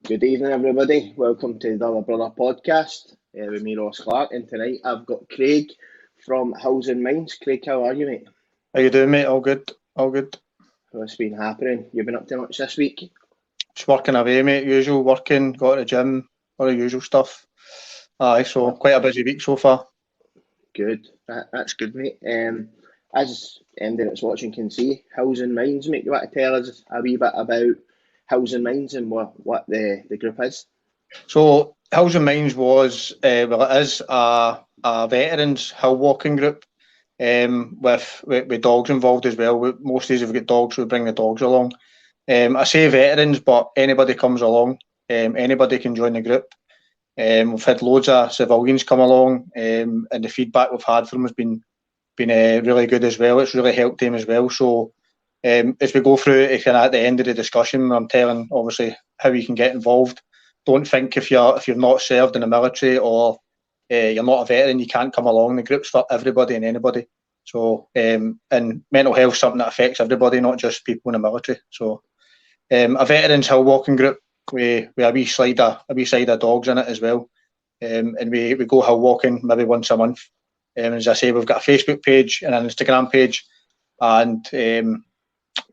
Good evening, everybody. Welcome to the Other Brother podcast with me, Ross Clark. And tonight I've got Craig from Hills and Mines. Craig, how are you, mate? How you doing, mate? All good, all good. What's been happening? You been up to much this week? Just working away, mate. Usual working, got to the gym, all the usual stuff. So quite a busy week so far. Good. That's good, mate. As anybody that's watching can see, Hills and Mines, mate, you want to tell us a wee bit about Hills and Mines and what the group is? So Hills and Mines was, it is a veterans hill walking group with dogs involved as well. Most days we've got dogs, we bring the dogs along. I say veterans, but anybody comes along. Anybody can join the group. We've had loads of civilians come along, and the feedback we've had from them has been really good as well. It's really helped them as well. So as we go through it, kind of at the end of the discussion, I'm telling obviously how you can get involved. Don't think if you're not served in the military or you're not a veteran, you can't come along. The group's for everybody and anybody. So and mental health is something that affects everybody, not just people in the military. So a veterans hill walking group with a wee side of dogs in it as well. And we go hill walking maybe once a month. As I say, we've got a Facebook page and an Instagram page, and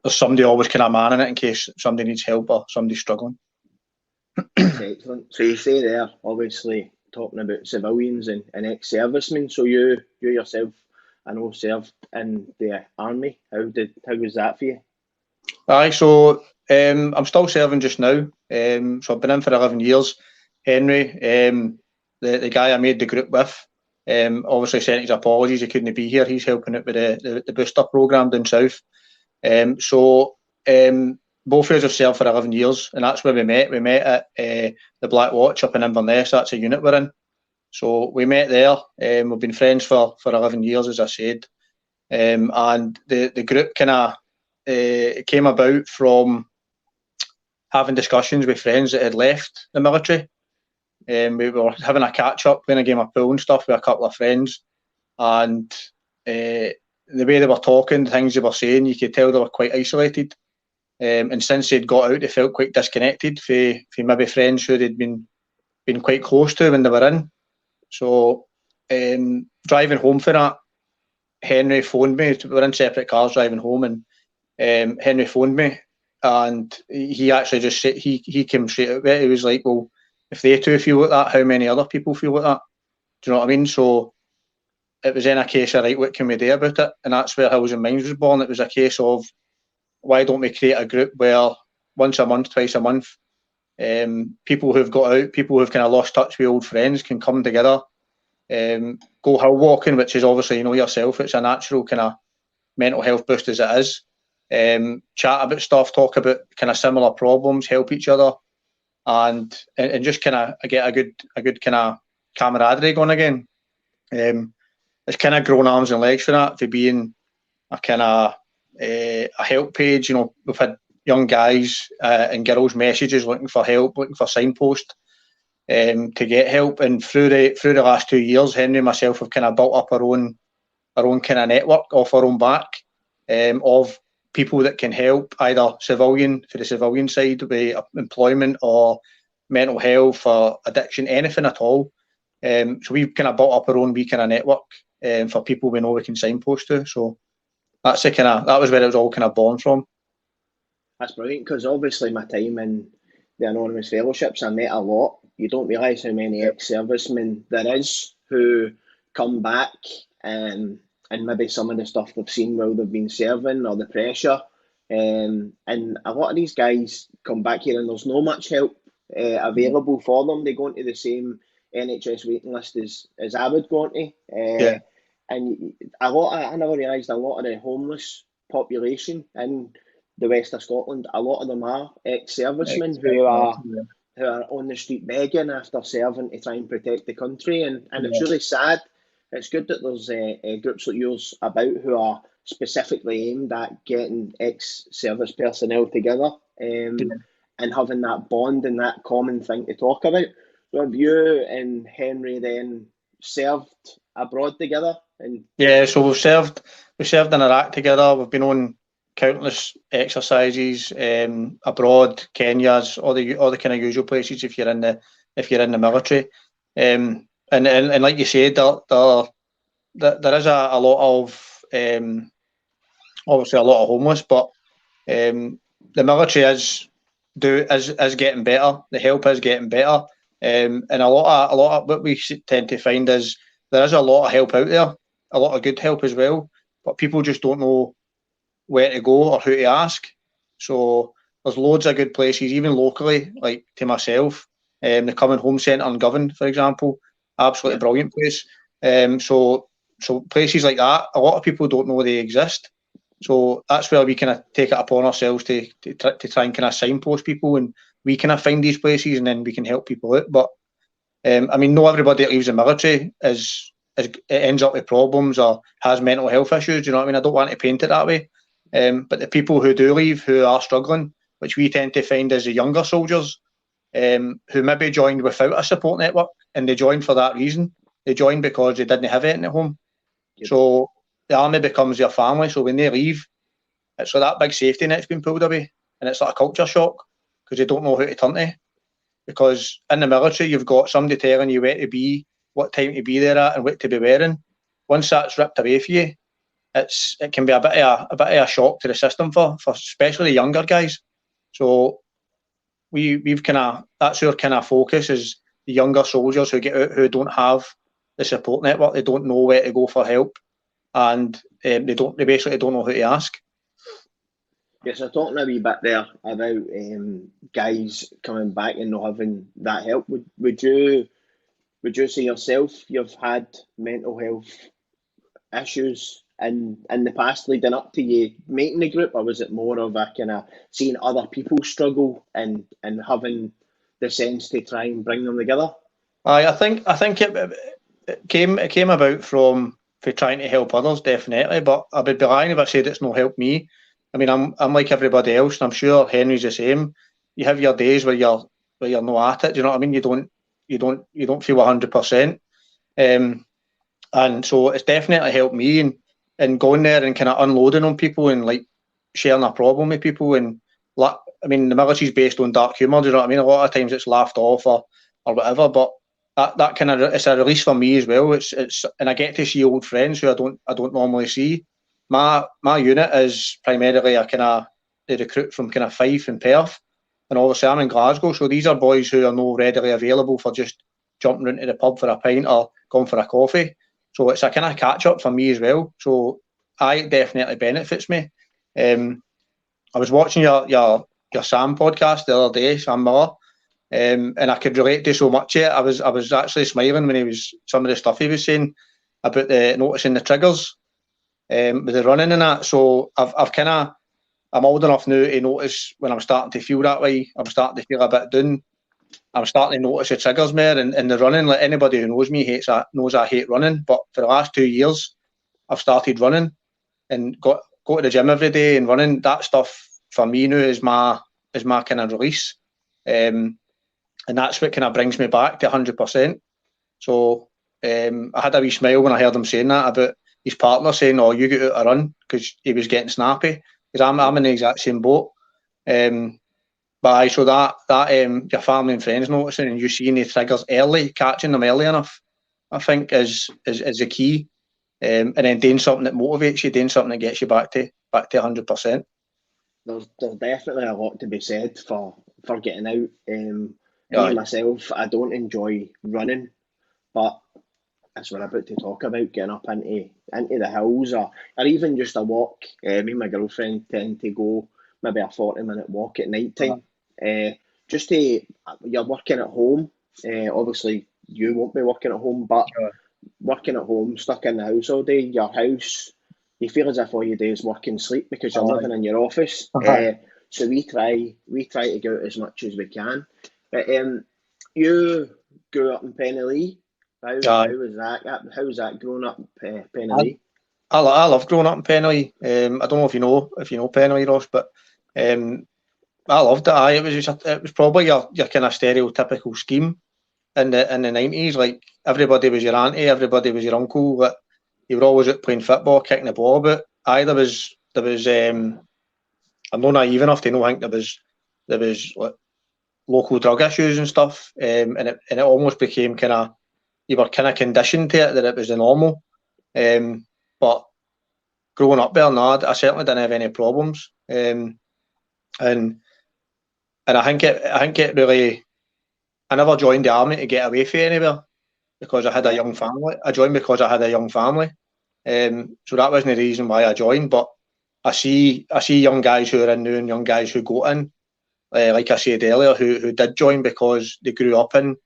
there's somebody always kind of manning it in case somebody needs help or somebody's struggling. That's excellent. So you say there, obviously talking about civilians and ex-servicemen. So you yourself, I know, served in the army. How was that for you? So I'm still serving just now. So I've been in for 11 years. Henry, the guy I made the group with, obviously sent his apologies. He couldn't be here. He's helping out with the booster programme down south. Both of us have served for 11 years, and that's where we met. We met at the Black Watch up in Inverness. That's a unit we're in. So we met there. We've been friends for 11 years, as I said. And the group kind of came about from having discussions with friends that had left the military. We were having a catch-up, playing a game of pool and stuff with a couple of friends. And the way they were talking, the things they were saying, you could tell they were quite isolated. And since they'd got out, they felt quite disconnected from maybe friends who they'd been quite close to when they were in. So driving home for that, Henry phoned me. We were in separate cars driving home, and Henry phoned me, and he actually just said, he came straight out with it. He was like, well, if they two feel like that, how many other people feel like that? Do you know what I mean? So it was then a case of, right, what can we do about it? And that's where Hills and Mines was born. It was a case of, why don't we create a group where once a month, twice a month, people who've got out, people who've kind of lost touch with old friends can come together, go hill walking, which is obviously, you know yourself, it's a natural kind of mental health boost as it is. Chat about stuff, talk about kind of similar problems, help each other, and just kind of get a good kind of camaraderie going again. It's kind of grown arms and legs for that, for being a kind of a help page. You know, we've had young guys and girls messages looking for help, looking for signpost to get help. And through the last 2 years, Henry and myself have kind of built up our own kind of network off our own back of people that can help, either civilian, for the civilian side, with employment or mental health or addiction, anything at all. So we've kind of built up our own wee kind of network for people we know we can signpost to. So that was where it was all kind of born from. That's brilliant, because obviously my time in the Anonymous Fellowships, I met a lot. You don't realise how many ex-servicemen there is who come back and maybe some of the stuff they've seen while they've been serving, or the pressure. And a lot of these guys come back here and there's no much help available for them. They go into the same NHS waiting list as I would go into. And I never realised a lot of the homeless population in the west of Scotland, a lot of them are ex-servicemen who are on the street begging after serving to try and protect the country. And it's really sad. It's good that there's groups like yours about who are specifically aimed at getting ex-service personnel together and having that bond and that common thing to talk about. So have you and Henry then served abroad together? So we've served in Iraq together. We've been on countless exercises abroad, Kenya's, all the kind of usual places if you're in the military. And like you said, there is a lot of obviously a lot of homeless, but the military is getting better. The help is getting better, and a lot of what we tend to find is there is a lot of help out there, a lot of good help as well, but people just don't know where to go or who to ask. So there's loads of good places, even locally, like to myself, the Coming Home Centre in Govan, for example, absolutely brilliant place. So places like that, a lot of people don't know they exist. So that's where we kind of take it upon ourselves to try and kind of signpost people, and we kind of find these places, and then we can help people out. But I mean, not everybody that leaves the military ends up with problems or has mental health issues. You know what I mean? I don't want to paint it that way. But the people who do leave, who are struggling, which we tend to find as the younger soldiers, who maybe joined without a support network, and they joined for that reason. They joined because they didn't have anything at home. Yep. So the army becomes their family. So when they leave, it's like that big safety net's been pulled away, and it's like a culture shock because they don't know who to turn to. Because in the military, you've got somebody telling you where to be, what time to be there at, and what to be wearing. Once that's ripped away for you, it can be a bit of a shock to the system for especially the younger guys. So we've kind of, that's our kind of focus, is the younger soldiers who get out, who don't have the support network. They don't know where to go for help, and they basically don't know who to ask. Yes, I'm talking a wee bit there about guys coming back and not having that help. Would you say yourself you've had mental health issues in the past leading up to you making the group, or was it more of a kind of seeing other people struggle and having the sense to try and bring them together? I think it came about from trying to help others, definitely. But I would be lying if I said it's not helped me. I mean, I'm like everybody else, and I'm sure Henry's the same. You have your days where you're not at it. Do you know what I mean? You don't feel 100%. And so it's definitely helped me, and going there and kind of unloading on people and like sharing a problem with people. And I mean, the military's based on dark humour. Do you know what I mean? A lot of times it's laughed off or whatever, but that kind of, it's a release for me as well. It's and I get to see old friends who I don't normally see. My unit is primarily they recruit from kind of Fife and Perth, and obviously I'm in Glasgow, so these are boys who are not readily available for just jumping into the pub for a pint or going for a coffee. So it's a kind of catch up for me as well. So it definitely benefits me. I was watching your Sam podcast the other day, Sam Miller, and I could relate to so much of it. I was actually smiling when some of the stuff he was saying about noticing the triggers. With the running and that, so I'm old enough now to notice when I'm starting to feel that way. I'm starting to feel a bit down. I'm starting to notice the triggers more, and the running. Like anybody who knows me knows I hate running. But for the last 2 years, I've started running and go to the gym every day and running. That stuff for me now is my kind of release, and that's what kind of brings me back to 100%. So I had a wee smile when I heard him saying that about his partner saying, "Oh, you get out a run," because he was getting snappy. Because I'm in the exact same boat. But so that your family and friends noticing and you seeing the triggers early, catching them early enough, I think is the key. And then doing something that motivates you, doing something that gets you back to 100%. There's definitely a lot to be said for getting out. Me myself, I don't enjoy running, but as we're about to talk about, getting up into the hills or even just a walk. Me and my girlfriend tend to go maybe a 40-minute walk at night time. Just you're working at home. Obviously, you won't be working at home, but working at home, stuck in the house all day, your house, you feel as if all you do is work and sleep because you're living in your office. So we try to go out as much as we can. But you grew up in Penny How was that? How was that growing up in Penny? I love growing up in Penny. I don't know if you know Penny, Ross, but I loved it. It was probably your kind of stereotypical scheme in the 90s. Like everybody was your auntie, everybody was your uncle. But you were always out playing football, kicking the ball about. There was I'm not naive enough to know. I think there was like, local drug issues and stuff, and it almost became kind of, you were kind of conditioned to it that it was the normal. But growing up there, no, I certainly didn't have any problems. And I think it really, I never joined the army to get away from anywhere because I had a young family. I joined because I had a young family. So that wasn't the reason why I joined. But I see young guys who are in now and young guys who go in, like I said earlier, who did join because they grew up in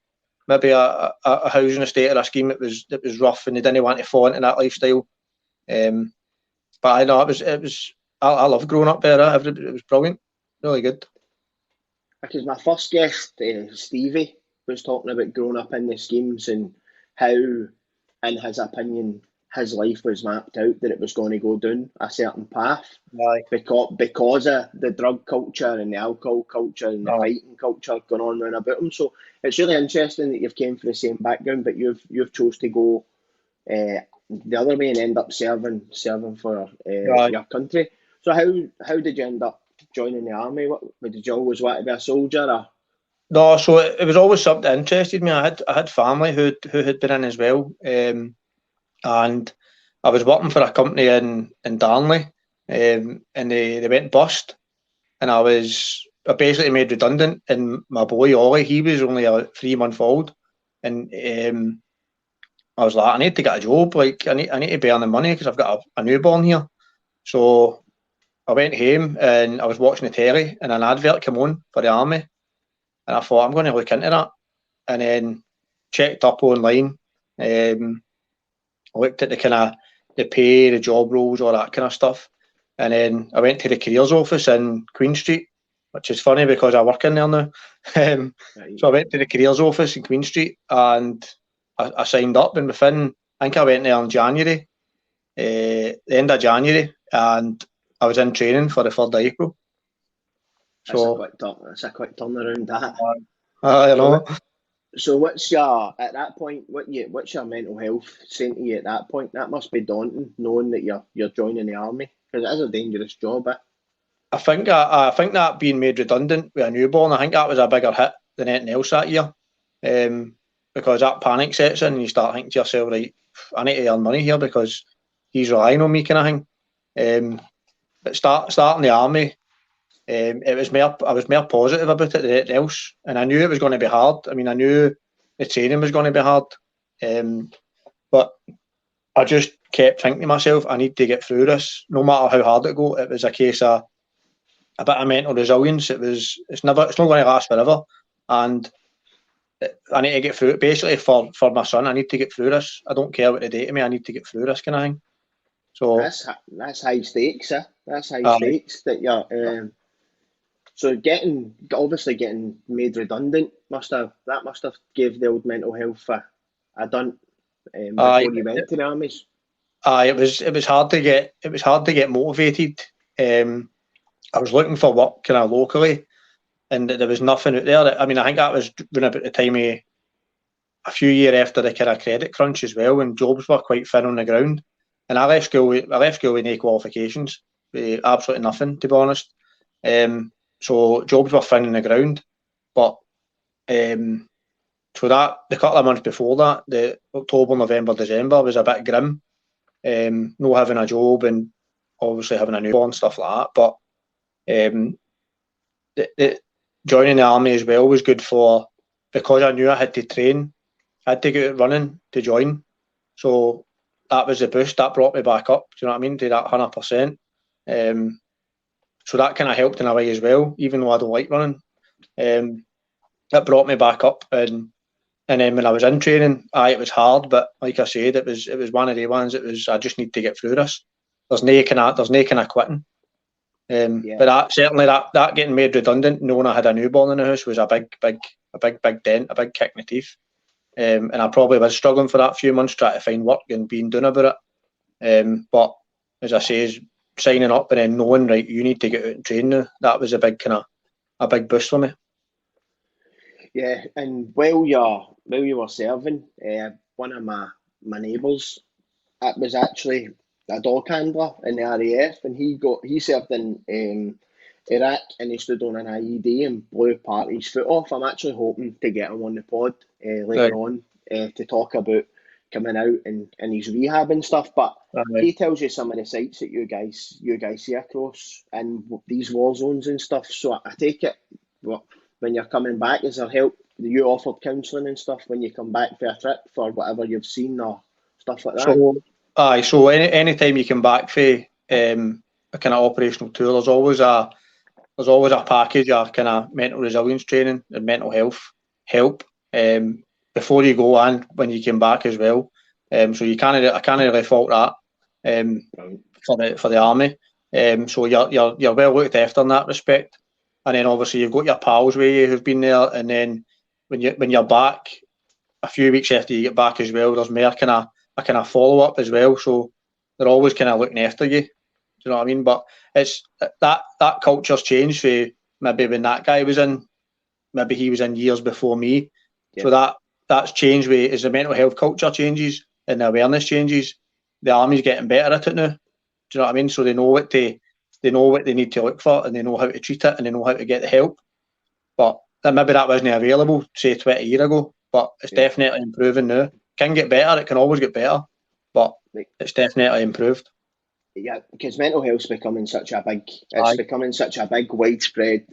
maybe a housing estate or a scheme that was rough and they didn't want to fall into that lifestyle. But I know it was I loved growing up there. It was brilliant, really good. Because my first guest, Stevie, was talking about growing up in the schemes and how, in his opinion, his life was mapped out that it was going to go down a certain path. Aye. Because of the drug culture and the alcohol culture and the fighting culture going on around about him. So it's really interesting that you've came from the same background, but you've chose to go the other way and end up serving for your country. So how did you end up joining the army? What did you always want to be a soldier? Or? No, so it was always something that interested me. I had family who had been in as well, and I was working for a company in Darnley, and they went bust, and I basically made redundant. And my boy Ollie, he was only a 3-month old, and I was like, I need to get a job. Like I need to be earning money because I've got a newborn here. So I went home and I was watching the telly, and an advert came on for the army, and I thought I'm going to look into that, and then checked up online. I looked at the kind of the pay, the job roles, all that kind of stuff, and then I went to the careers office in Queen Street, which is funny because I work in there now. So I went to the careers office in Queen Street and I signed up, and within, I think I went there in January, the end of January, and I was in training for the 3rd of April. That's a quick turnaround. That. I know. So what's your at that point? What's your mental health saying to you at that point? That must be daunting, knowing that you're joining the army, because it is a dangerous job. I think that being made redundant with a newborn, I think that was a bigger hit than anything else that year, because that panic sets in and you start thinking to yourself, right, I need to earn money here because he's relying on me, kind of thing. But starting the army, I was more positive about it than anything else, and I knew it was going to be hard. I mean, I knew the training was going to be hard, but I just kept thinking to myself, I need to get through this, no matter how hard it go. It was a case of a bit of mental resilience. It's not going to last forever, and I need to get through it. Basically, for my son, I need to get through this. I don't care what they do to me. I need to get through this kind of thing. So that's high stakes, That's high stakes that you're. So getting made redundant must have gave the old mental health a dunt before you went to the armies. It was hard to get motivated. I was looking for work kind of locally, and there was nothing out there. I mean, I think that was when about the time a few years after the kind of credit crunch as well, when jobs were quite thin on the ground. And I left school with no qualifications, with absolutely nothing, to be honest. So jobs were thin on the ground, but so that the couple of months before that, the October, November, December was a bit grim. No having a job and obviously having a newborn, stuff like that. But joining the army as well was good because I knew I had to train. I had to get running to join. So that was the boost that brought me back up. Do you know what I mean? To that 100%. So that kind of helped in a way as well, even though I don't like running. It brought me back up, and then when I was in training, it was hard, but like I said, it was one of the ones. It was, I just need to get through this. There's no kind of quitting. But that getting made redundant, knowing I had a newborn in the house, was a big dent, a big kick in the teeth. And I probably was struggling for that few months trying to find work and being done about it. But as I say, signing up and then knowing, right, you need to get out and train now, that was a big boost for me. Yeah, and while you were serving, one of my neighbours, it was actually a dog handler in the RAF, and he served in Iraq and he stood on an IED and blew part of his foot off. I'm actually hoping to get him on the pod later on to talk about coming out and his rehab and stuff. But he tells you some of the sights that you guys see across in these war zones and stuff. So I take it, when you're coming back, is there help? You offered counselling and stuff when you come back for a trip for whatever you've seen or stuff like that? So any time you come back for a kind of operational tour, there's always a package of kind of mental resilience training and mental health help before you go and when you come back as well. So I can't really fault that for the army. So you're well looked after in that respect. And then obviously you've got your pals with you who've been there, and then when you're back a few weeks after you get back as well, there's more kind of follow up as well. So they're always kind of looking after you. Do you know what I mean? But it's that culture's changed for maybe when that guy was in. Maybe he was in years before me. Yeah. So that's changed as the mental health culture changes and the awareness changes. The army's getting better at it now. Do you know what I mean? So they know what they need to look for, and they know how to treat it, and they know how to get the help. But maybe that wasn't available, say 20 years ago. But it's definitely improving now. It can get better. It can always get better, but it's definitely improved. Yeah, because mental health's becoming such a big, widespread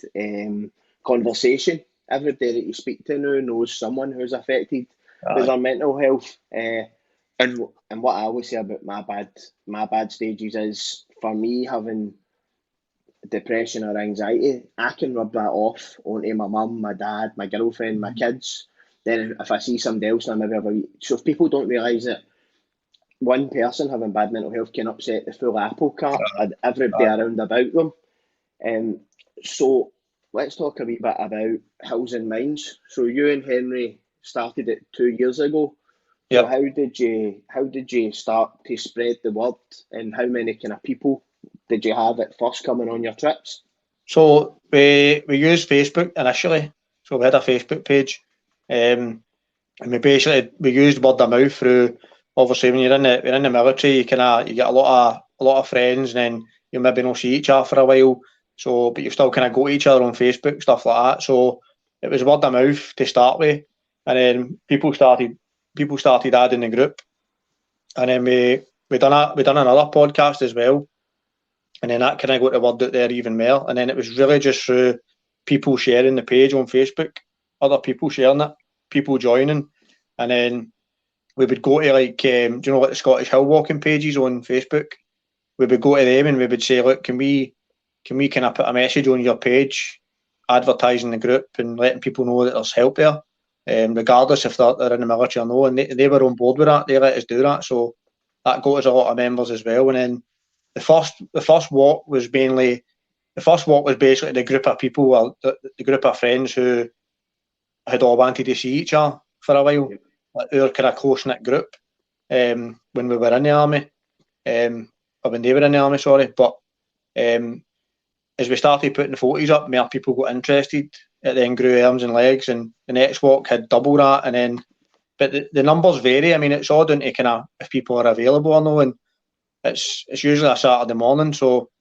conversation. Everybody that you speak to now knows someone who's affected with their mental health. And what I always say about my bad stages is, for me, having depression or anxiety, I can rub that off onto my mum, my dad, my girlfriend, my kids. Then if I see somebody else, so if people don't realise that one person having bad mental health can upset the full apple cart and everybody around about them. So let's talk a wee bit about Hills and Minds. So you and Henry started it 2 years ago. Yep. So how did you start to spread the word, and how many kind of people did you have at first coming on your trips? So we used Facebook initially. So we had a Facebook page, and we used word of mouth through. Obviously, when you're in the military, you get a lot of friends, and then you maybe not see each other for a while. So, but you still kind of go to each other on Facebook, stuff like that. So it was word of mouth to start with, and then people started adding the group, and then we done another podcast as well, and then that kind of got the word out there even more. And then it was really just through people sharing the page on Facebook, other people sharing it, people joining, and then we would go to do you know what the Scottish Hill walking pages on Facebook? We would go to them and we would say, look, can we kind of put a message on your page, advertising the group and letting people know that there's help there, regardless if they're in the military or no. And they were on board with that. They let us do that. So that got us a lot of members as well. And then the first walk was basically the group of people, the group of friends who had all wanted to see each other for a while. Our kind of close-knit group when we were in the army, or when they were in the army, sorry. But as we started putting the photos up, more people got interested. It then grew arms and legs, and the next walk had double that. But the numbers vary. I mean, it's all down to kind of if people are available or no. And it's usually a Saturday morning, so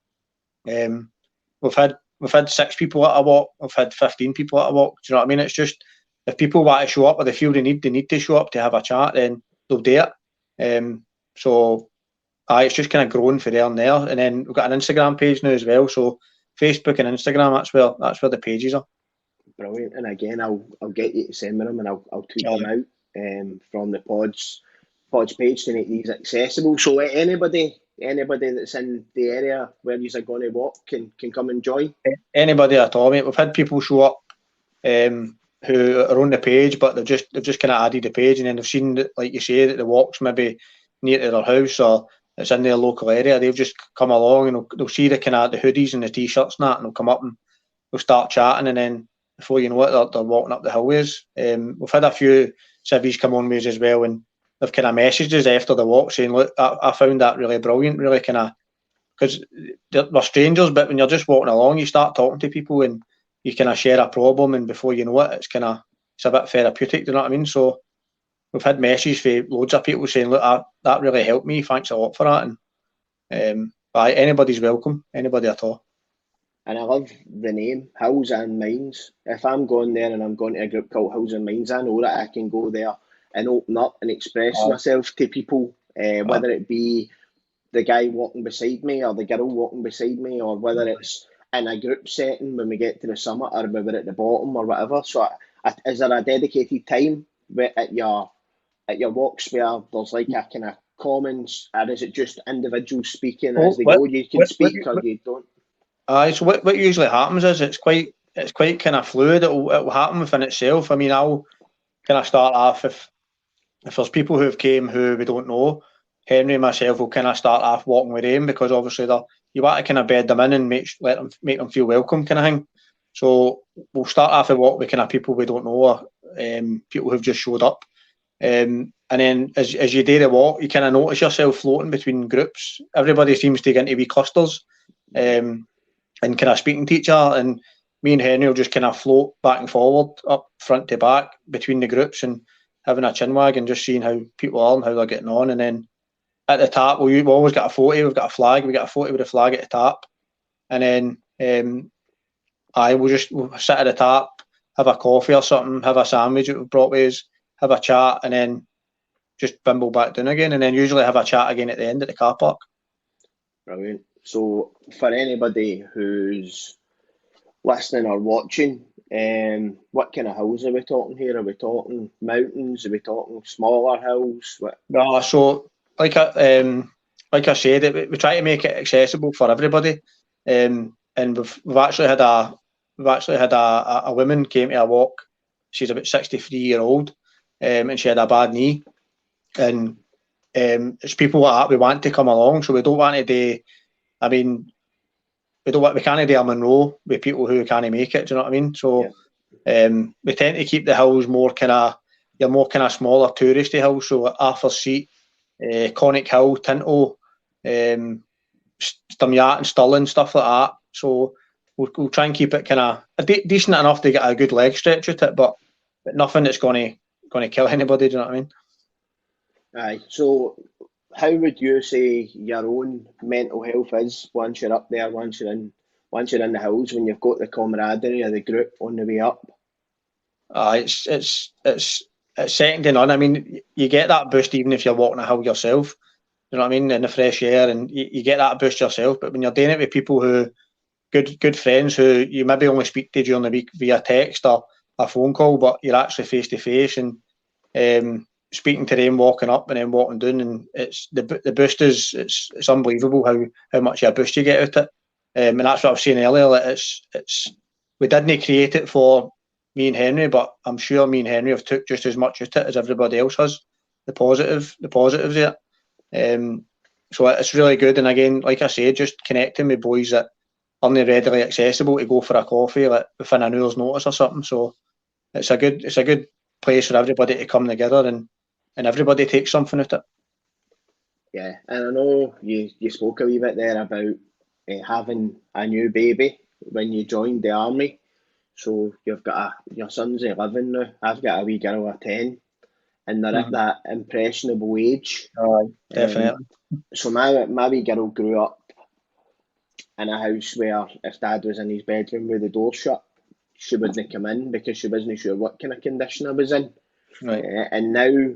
we've had 6 people at a walk. We've had 15 people at a walk. Do you know what I mean? It's just, if people want to show up or they feel they need to show up to have a chat, then they'll do it. So it's just kind of grown for there and there. And then we've got an Instagram page now as well. So Facebook and Instagram, that's where the pages are. Brilliant. And again, I'll get you to send me them, and I'll tweet them out from the Pods page to make these accessible. So anybody that's in the area where you're going to walk can come and join. Anybody at all, mate. We've had people show up who are on the page, but they've just kind of added the page, and then they've seen that, like you say, that the walk's maybe near to their house or it's in their local area. They've just come along and they'll see the kind of the hoodies and the t-shirts and that, and they'll come up and they'll start chatting, and then before you know it, they're walking up the hillways. We've had a few civvies come on with us as well, and they've kind of messaged us after the walk saying, look, I found that really brilliant, really kind of, because we're strangers, but when you're just walking along, you start talking to people and you kind of share a problem, and before you know it, it's a bit therapeutic, do you know what I mean? So we've had messages for loads of people saying, look, that really helped me, thanks a lot for that. And anybody's welcome, anybody at all. And I love the name, Hills and Minds. If I'm going there and I'm going to a group called Hills and Minds, I know that I can go there and open up and express Aye. myself to people, Aye. whether it be the guy walking beside me or the girl walking beside me, or whether it's in a group setting when we get to the summit, or whether at the bottom or whatever. So, is there a dedicated time at your walks where there's like a kind of commons, or is it just individuals speaking as Oh, they go? You can speak or what, you don't. aye, so what usually happens is it's quite kind of fluid. It'll happen within itself. I mean, I'll kind of start off if there's people who've came who we don't know. Henry and myself will kind of start off walking with them, because obviously you want to kind of bed them in and make them feel welcome, kind of thing. So we'll start off a walk with kind of people we don't know, or people who've just showed up. And then as you do the walk, you kind of notice yourself floating between groups. Everybody seems to get into wee clusters, and kind of speaking to each other. And me and Henry will just kind of float back and forward, up front to back between the groups, and having a chin wag and just seeing how people are and how they're getting on. And then at the top, we've always got a photo. We've got a flag. We got a photo with a flag at the top, and then we'll sit at the top, have a coffee or something, have a sandwich that we've brought with us, have a chat, and then just bimble back down again, and then usually have a chat again at the end at the car park. Brilliant. So for anybody who's listening or watching, what kind of hills are we talking here? Are we talking mountains? Are we talking smaller hills? What? No, so like I said, we try to make it accessible for everybody, and we've actually had a woman came to a walk. She's about 63-year-old, and she had a bad knee, and it's people like that we want to come along. So we don't want to do. I mean, we can't do a Monroe with people who can't make it. Do you know what I mean? So we tend to keep the hills more kind of smaller touristy hills. So Arthur's Seat, Conic Hill, Tinto, Stumyat and Stirling, stuff like that. So we'll try and keep it kind of decent enough to get a good leg stretch at it, but nothing that's going to kill anybody. Do you know what I mean? Aye. So how would you say your own mental health is once you're up there, once you're in the hills, when you've got the camaraderie of the group on the way up? It's second to none. I mean, you get that boost even if you're walking a hill yourself. You know what I mean? In the fresh air, and you get that boost yourself. But when you're doing it with people who good friends who you maybe only speak to during the week via text or a phone call, but you're actually face to face and speaking to them, walking up and then walking down, and it's the boost is it's unbelievable how much of a boost you get out of it. And that's what I was saying earlier. It's we didn't create it for me and Henry, but I'm sure me and Henry have took just as much out of it as everybody else has. The positives of it. So it's really good. And again, like I said, just connecting with boys that aren't readily accessible to go for a coffee like within an hour's notice or something. So it's a good place for everybody to come together and everybody takes something out of it. Yeah, and I know you spoke a wee bit there about having a new baby when you joined the army. So you've got your son's 11 now. I've got a wee girl of 10, and they're at that impressionable age. Definitely. So my wee girl grew up in a house where if Dad was in his bedroom with the door shut, she wouldn't come in because she wasn't sure what kind of condition I was in. Right. And now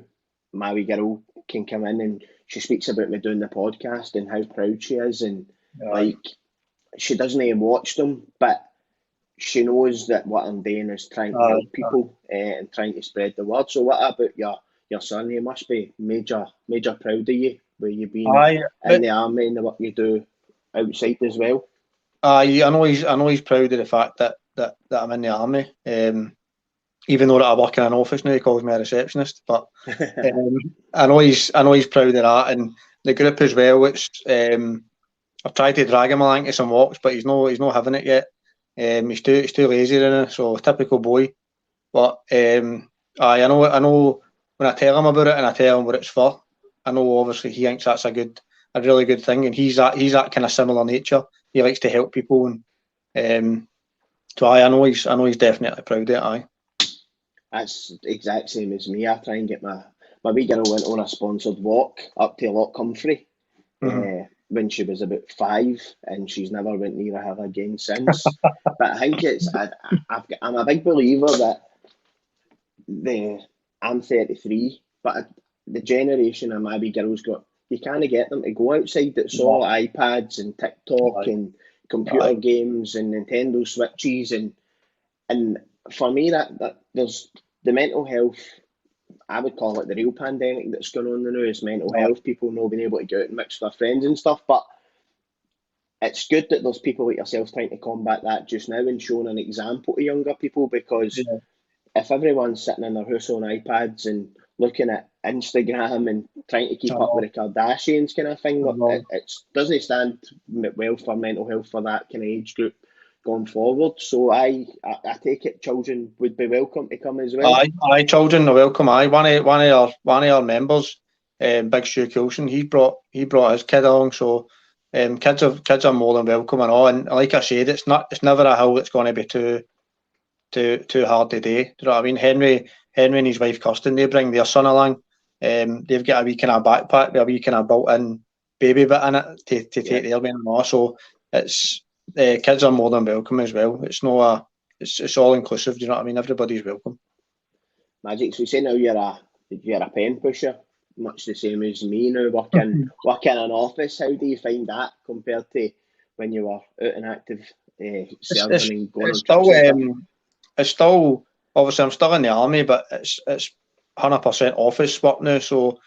my wee girl can come in and she speaks about me doing the podcast and how proud she is, and like she doesn't even watch them, but she knows that what I'm doing is trying to help people and trying to spread the word. So what about your son? He must be major proud of you, where you've been in the army and the work you do outside as well. I know he's proud of the fact that I'm in the army. Even though that I work in an office now, he calls me a receptionist. But I know he's proud of that, and the group as well. Which I've tried to drag him along to some walks, but he's not having it yet. He's too lazy in it, so typical boy. But I know when I tell him about it and I tell him what it's for, I know obviously he thinks that's a really good thing, and he's that kind of similar nature. He likes to help people, and so I know he's definitely proud of it. Aye. That's the exact same as me. I try and get my wee girl went on a sponsored walk up to Loch Comfrey. when she was about 5, and she's never went near her again since. But I think I'm a big believer that I'm 33, but the generation of my wee girls got, you can't get them to go outside. It's all iPads and TikTok and computer games and Nintendo Switches, and for me that there's the mental health. I would call it the real pandemic that's going on now is mental health. People not being able to go out and mix with their friends and stuff, but it's good that there's people like yourselves trying to combat that just now and showing an example to younger people, because if everyone's sitting in their house on iPads and looking at Instagram and trying to keep up with the Kardashians kind of thing, it doesn't stand well for mental health for that kind of age group going forward. So I take it children would be welcome to come as well. Aye, children are welcome. Aye, one of our members, Big Stu Coulson, he brought his kid along. So kids are more than welcome and all. And like I said, it's never a hill that's going to be too hard to do. Do you know what I mean? Henry and his wife Kirsten, they bring their son along. They've got a wee kind of backpack with a wee kind of built-in baby bit in it to take their men and all. So it's kids are more than welcome as well. It's it's all inclusive. Do you know what I mean? Everybody's welcome. Magic. So you say now you're a pen pusher, much the same as me now, working in an office. How do you find that compared to when you were out and active serving and going on trips? It's still obviously I'm still in the army, but it's 100% office work now. So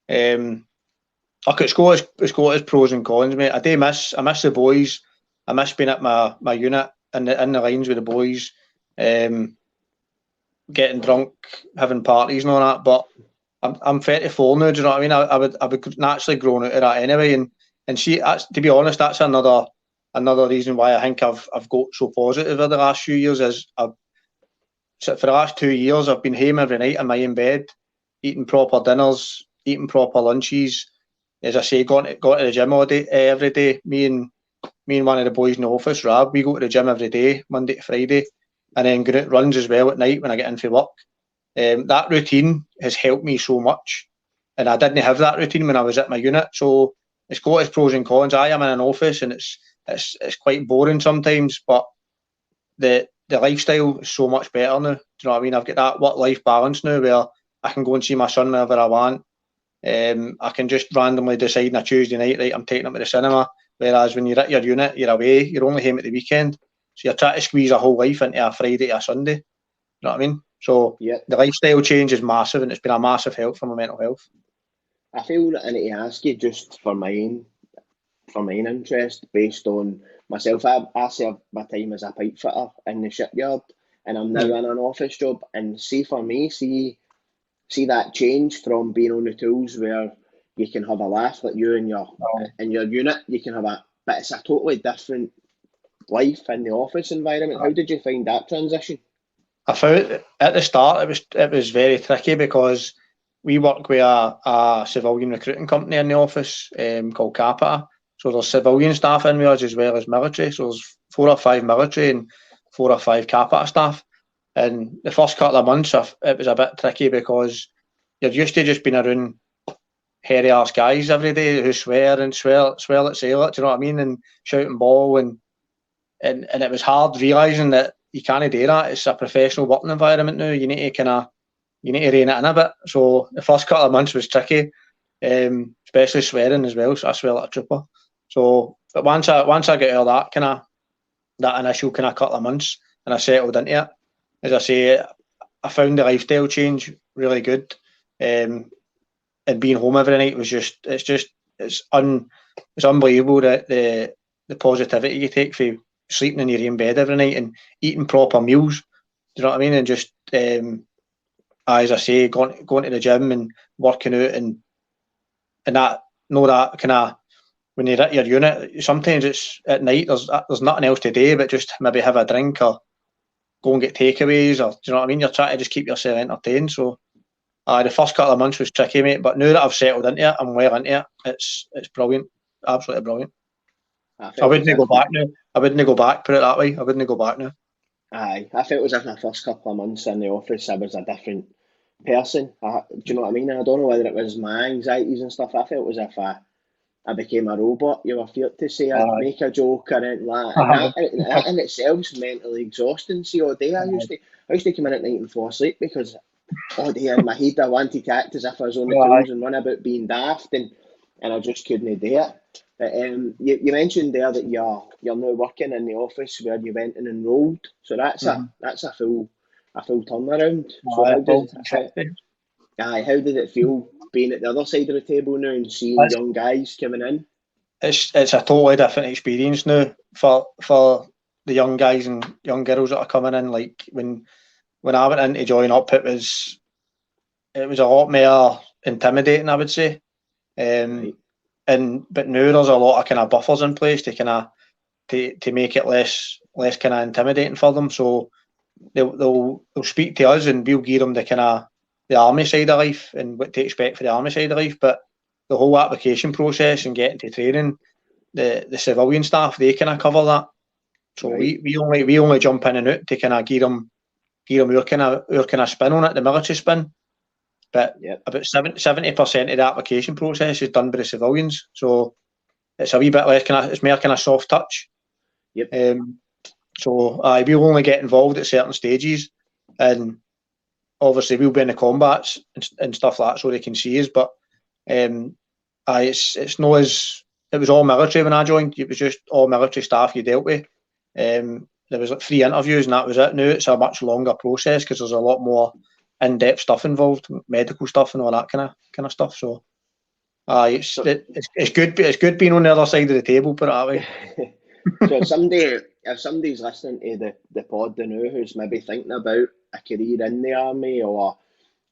it's got its pros and cons, mate. I miss the boys. I miss being at my unit in the lines with the boys, getting drunk, having parties and all that. But I'm 34 now. Do you know what I mean? I would naturally grown out of that anyway. And see, to be honest, that's another reason why I think I've got so positive over the last few years. Is for the last 2 years I've been home every night in my own bed, eating proper dinners, eating proper lunches. As I say, going to the gym all day, every day. Me and one of the boys in the office, Rab, we go to the gym every day, Monday to Friday, and then go out runs as well at night when I get in for work. That routine has helped me so much, and I didn't have that routine when I was at my unit. So it's got its pros and cons. I am in an office, and it's quite boring sometimes, but the lifestyle is so much better now. Do you know what I mean? I've got that work-life balance now where I can go and see my son whenever I want. I can just randomly decide on a Tuesday night, right, I'm taking him to the cinema. Whereas when you're at your unit, you're away, you're only home at the weekend. So you're trying to squeeze a whole life into a Friday to a Sunday. You know what I mean? So the lifestyle change is massive, and it's been a massive help for my mental health. I feel that I need to ask you, just for my own interest, based on myself. I served my time as a pipe fitter in the shipyard, and I'm now in an office job. And see, for me, see that change from being on the tools where you can have a laugh like you and your unit, you can have but it's a totally different life in the office environment. How did you find that transition? I found at the start it was very tricky because we work with a civilian recruiting company in the office called Capita. So there's civilian staff in with us as well as military. So there's 4 or 5 military and 4 or 5 Capita staff. And the first couple of months it was a bit tricky because you're used to just being around hairy arse guys every day who swear and swell at sailor, do you know what I mean? And shout and ball and it was hard realising that you can't do that. It's a professional working environment now. You need to rein it in a bit. So the first couple of months was tricky, especially swearing as well. So I swear like a trooper. So but once I get out of that initial kind of couple of months and I settled into it, as I say, I found the lifestyle change really good. And being home every night was it's unbelievable that the positivity you take for sleeping in your own bed every night and eating proper meals. Do you know what I mean? And just as I say, going to the gym and working out and that kind of when you're at your unit, sometimes it's at night. There's nothing else to do but just maybe have a drink or go and get takeaways, or do you know what I mean? You're trying to just keep yourself entertained. So the first couple of months was tricky, mate. But now that I've settled into it, I'm well into it. It's brilliant, absolutely brilliant. I wouldn't go back now. I wouldn't go back. Put it that way. I wouldn't go back now. Aye, I felt as if my first couple of months in the office, I was a different person. Do you know what I mean? I don't know whether it was my anxieties and stuff. I felt as if I became a robot. You were feared to say I'd Aye. make a joke or anything like that. And Aye. that in itself is mentally exhausting. See, all day I used to come in at night and fall asleep because all day in my head I wanted to act as if I was on the Aye. tools and run about being daft, and I just couldn't do it. But you mentioned there that you're now working in the office where you went and enrolled, so that's a full turnaround. So Aye. Full 360. how did it feel being at the other side of the table now and seeing It's, young guys coming in? it's a totally different experience now for the young guys and young girls that are coming in. Like when I went in to join up, it was a lot more intimidating, I would say. Right. But now there's a lot of kind of buffers in place to make it less kind of intimidating for them. So they'll speak to us and we'll give them the kind of the army side of life and what to expect for the army side of life. But the whole application process and getting to training, the civilian staff, they kind of cover that. So Right. we only jump in and out to kind of give them our kind of spin on it, the military spin. But Yep. about 70% of the application process is done by the civilians. So it's a wee bit less it's more kind of soft touch. Yep. So we'll only get involved at certain stages, and obviously we'll be in the combats and stuff like that, so they can see us. But it's not as it was all military when I joined. It was just all military staff you dealt with. There was like 3 interviews and that was it. Now it's a much longer process because there's a lot more in-depth stuff involved, medical stuff and all that kind of stuff. So it's good. It's good being on the other side of the table. Put it that way. So if somebody's listening to the pod now who's maybe thinking about a career in the army, or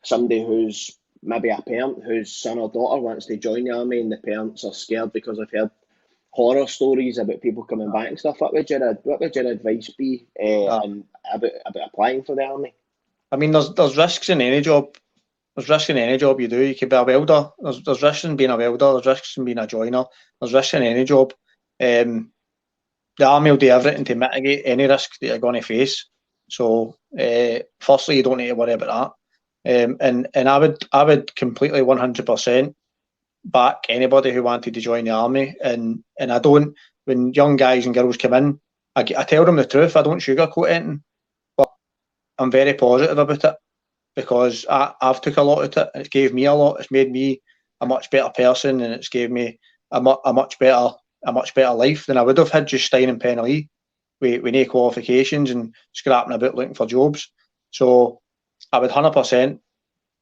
somebody who's maybe a parent whose son or daughter wants to join the army and the parents are scared because they've heard horror stories about people coming back and stuff, what would your advice be and about applying for the army? I mean, there's risks in any job. There's risks in any job you do. You could be a welder. There's risks in being a welder. There's risks in being a joiner. There's risks in any job. The army will do everything to mitigate any risk that you're going to face. So, firstly, you don't need to worry about that. And I would completely 100% back anybody who wanted to join the army. And I don't, when young guys and girls come in, I tell them the truth. I don't sugarcoat anything, but I'm very positive about it because I've took a lot out of it. It's gave me a lot. It's made me a much better person, and it's gave me a much better life than I would have had just staying in Penally with no qualifications and scrapping about looking for jobs. So I would 100%.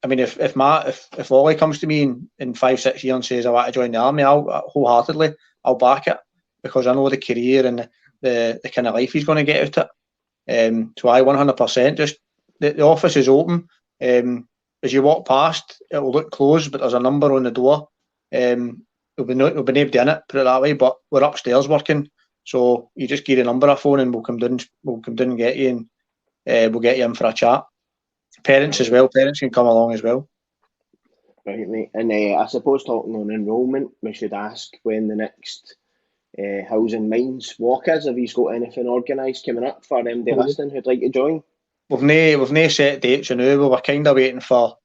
I mean, if Ollie comes to me in 5-6 years and says I want to join the army, I'll wholeheartedly back it because I know the career and the kind of life he's going to get out of it. So I 100%. Just the office is open. As you walk past, it will look closed, but there's a number on the door. There'll be nobody in it, put it that way. But we're upstairs working, so you just give the number a phone, and we'll come down and get you, and we'll get you in for a chat. Parents as well. Parents can come along as well. Right, mate. And I suppose talking on enrolment, we should ask when the next Housing Minds walk is. Have you got anything organised coming up for MD listening who'd like to join? We've no set dates now. We were kind of waiting for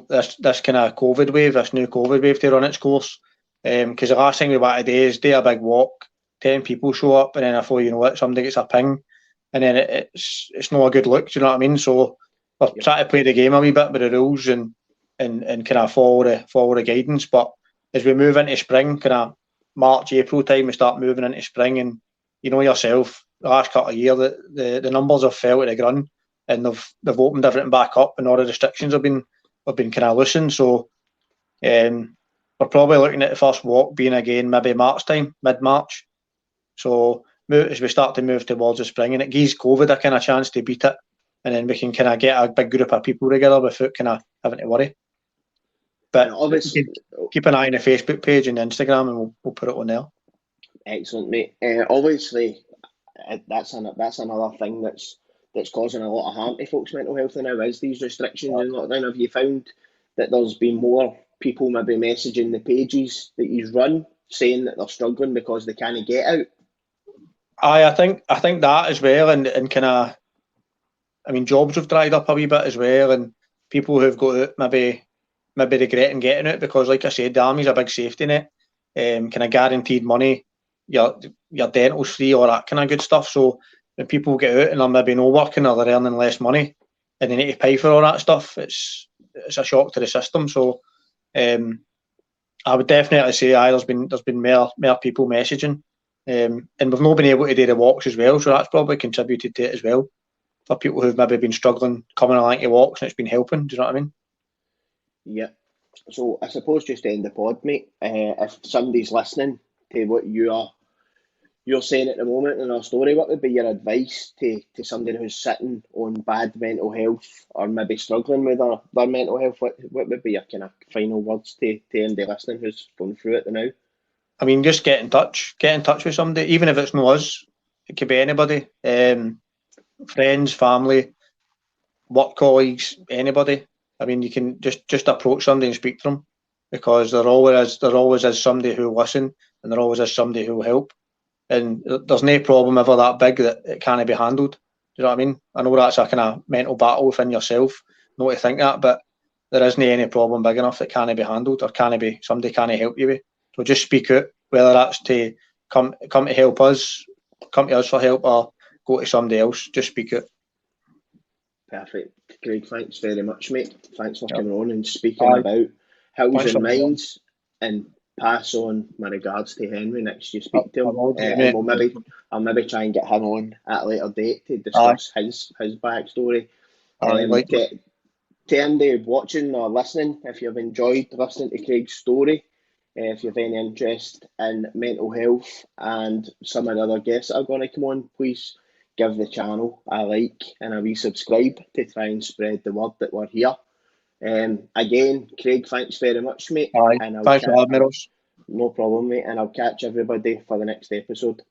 this kind of COVID wave, this new COVID wave to run its course. Because the last thing we want to do is do a big walk, 10 people show up, and then before you know it, somebody gets a ping, and then it's not a good look. Do you know what I mean? So we're trying to play the game a wee bit with the rules and kind of follow the guidance. But as we move into spring, kind of March, April time, we start moving into spring, and you know yourself, the last couple of years, the numbers have fell to the ground, and they've opened everything back up, and all the restrictions have been kind of loosened. So we're probably looking at the first walk being again maybe March time, mid-March. So as we start to move towards the spring, and it gives COVID a kind of chance to beat it, and then we can kind of get a big group of people together without kind of having to worry. But obviously, keep an eye on the Facebook page and Instagram, and we'll put it on there. Excellent, mate. Obviously, that's another thing that's causing a lot of harm to folks' mental health now is these restrictions and lockdown. Have you found that there's been more people maybe messaging the pages that you run saying that they're struggling because they can't get out? I think that as well, and kind of, I mean, jobs have dried up a wee bit as well, and people who've got out maybe regretting getting out because, like I said, the army's a big safety net. kind of guaranteed money, your dental's free, all that kind of good stuff. So when people get out and they're maybe not working or they're earning less money and they need to pay for all that stuff, it's a shock to the system. So I would definitely say there's been more people messaging, and we've not been able to do the walks as well, so that's probably contributed to it as well for people who've maybe been struggling coming along to walks, and it's been helping. Do you know what I mean? Yeah. So I suppose just to end the pod, mate, if somebody's listening to what you're saying at the moment in our story, what would be your advice to somebody who's sitting on bad mental health or maybe struggling with their mental health? What would be your kind of final words to anybody listening who's going through it now? I mean, just get in touch with somebody, even if it's not us. It could be anybody, friends, family, work colleagues, anybody. I mean, you can just approach somebody and speak to them, because there always is somebody who will listen, and there always is somebody who will help. And there's no problem ever that big that it can't be handled. Do you know what I mean? I know that's a kind of mental battle within yourself, not to think that, but there isn't any problem big enough that can't be handled or somebody can't help you with. So just speak out, whether that's to come to help us, come to us for help, or go to somebody else. Just speak out. Perfect. Craig, thanks very much, mate. Thanks for coming on and speaking about Hills and Minds, and pass on my regards to Henry next you speak to him. And I'll maybe try and get him on at a later date to discuss his backstory. To anybody watching or listening, if you've enjoyed listening to Craig's story, if you have any interest in mental health and some of the other guests that are going to come on, please give the channel a like and a resubscribe to try and spread the word that we're here. Again, Craig, thanks very much, mate. Thanks for having me, Ross. No problem, mate. And I'll catch everybody for the next episode.